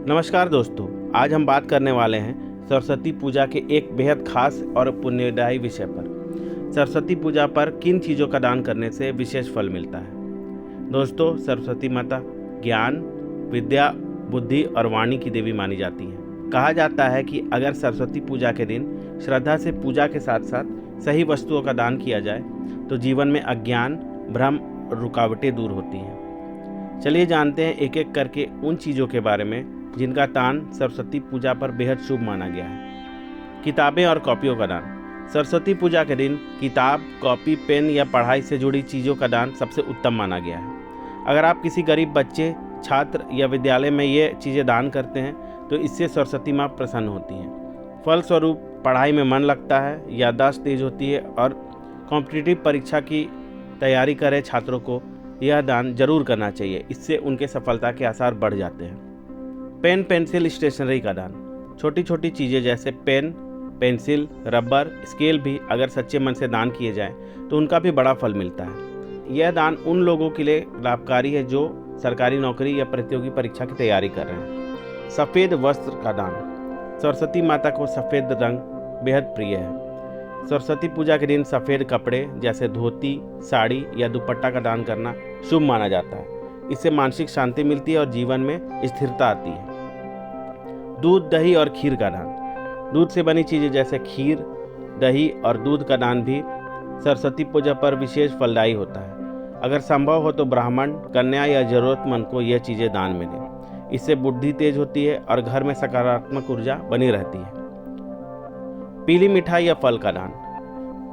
नमस्कार दोस्तों, आज हम बात करने वाले हैं सरस्वती पूजा के एक बेहद खास और पुण्यदायी विषय पर। सरस्वती पूजा पर किन चीज़ों का दान करने से विशेष फल मिलता है। दोस्तों, सरस्वती माता ज्ञान, विद्या, बुद्धि और वाणी की देवी मानी जाती है। कहा जाता है कि अगर सरस्वती पूजा के दिन श्रद्धा से पूजा के साथ साथ सही वस्तुओं का दान किया जाए तो जीवन में अज्ञान, भ्रम, रुकावटें दूर होती हैं। चलिए जानते हैं एक एक करके उन चीज़ों के बारे में जिनका दान सरस्वती पूजा पर बेहद शुभ माना गया है। किताबें और कॉपियों का दान। सरस्वती पूजा के दिन किताब, कॉपी, पेन या पढ़ाई से जुड़ी चीज़ों का दान सबसे उत्तम माना गया है। अगर आप किसी गरीब बच्चे, छात्र या विद्यालय में ये चीज़ें दान करते हैं तो इससे सरस्वती माँ प्रसन्न होती हैं। फलस्वरूप पढ़ाई में मन लगता है, याददाश्त तेज होती है और कॉम्पिटिटिव परीक्षा की तैयारी करे छात्रों को यह दान जरूर करना चाहिए। इससे उनके सफलता के आसार बढ़ जाते हैं। पेन, पेंसिल, स्टेशनरी का दान। छोटी छोटी चीज़ें जैसे पेन, पेंसिल, रबर, स्केल भी अगर सच्चे मन से दान किए जाएं तो उनका भी बड़ा फल मिलता है। यह दान उन लोगों के लिए लाभकारी है जो सरकारी नौकरी या प्रतियोगी परीक्षा की तैयारी कर रहे हैं। सफ़ेद वस्त्र का दान। सरस्वती माता को सफ़ेद रंग बेहद प्रिय है। सरस्वती पूजा के दिन सफ़ेद कपड़े जैसे धोती, साड़ी या दुपट्टा का दान करना शुभ माना जाता है। इससे मानसिक शांति मिलती है और जीवन में स्थिरता आती है। दूध, दही और खीर का दान। दूध से बनी चीज़ें जैसे खीर, दही और दूध का दान भी सरस्वती पूजा पर विशेष फलदायी होता है। अगर संभव हो तो ब्राह्मण, कन्या या जरूरतमंद को यह चीज़ें दान में दें। इससे बुद्धि तेज होती है और घर में सकारात्मक ऊर्जा बनी रहती है। पीली मिठाई या फल का दान।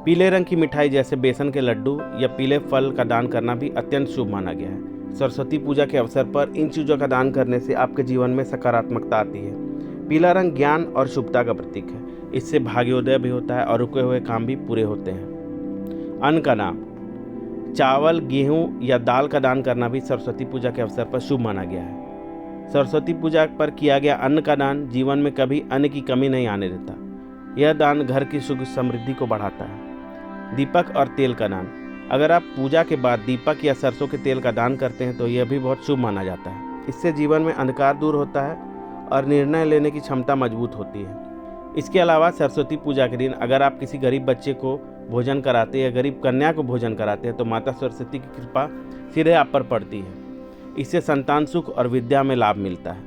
पीले रंग की मिठाई जैसे बेसन के लड्डू या पीले फल का दान करना भी अत्यंत शुभ माना गया है। सरस्वती पूजा के अवसर पर इन चीज़ों का दान करने से आपके जीवन में सकारात्मकता आती है। पीला रंग ज्ञान और शुभता का प्रतीक है। इससे भाग्योदय भी होता है और रुके हुए काम भी पूरे होते हैं। अन्न का दान। चावल, गेहूं या दाल का दान करना भी सरस्वती पूजा के अवसर पर शुभ माना गया है। सरस्वती पूजा पर किया गया अन्न का दान जीवन में कभी अन्न की कमी नहीं आने देता। यह दान घर की सुख समृद्धि को बढ़ाता है। दीपक और तेल का दान। अगर आप पूजा के बाद दीपक या सरसों के तेल का दान करते हैं तो यह भी बहुत शुभ माना जाता है। इससे जीवन में अंधकार दूर होता है और निर्णय लेने की क्षमता मजबूत होती है। इसके अलावा सरस्वती पूजा के दिन अगर आप किसी गरीब बच्चे को भोजन कराते या गरीब कन्या को भोजन कराते हैं तो माता सरस्वती की कृपा सीधे आप पर पड़ती है। इससे संतान सुख और विद्या में लाभ मिलता है।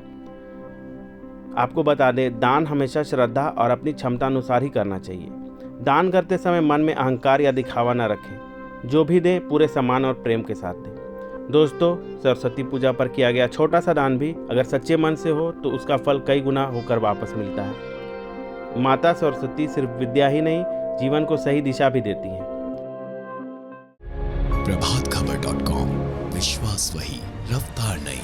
आपको बता दें, दान हमेशा श्रद्धा और अपनी क्षमता अनुसार ही करना चाहिए। दान करते समय मन में अहंकार या दिखावा न रखें। जो भी दें पूरे सम्मान और प्रेम के साथ दें। दोस्तों, सरस्वती पूजा पर किया गया छोटा सा दान भी अगर सच्चे मन से हो तो उसका फल कई गुना होकर वापस मिलता है। माता सरस्वती सिर्फ विद्या ही नहीं, जीवन को सही दिशा भी देती है। प्रभातखबर.com, विश्वास वही, रफ्तार नहीं।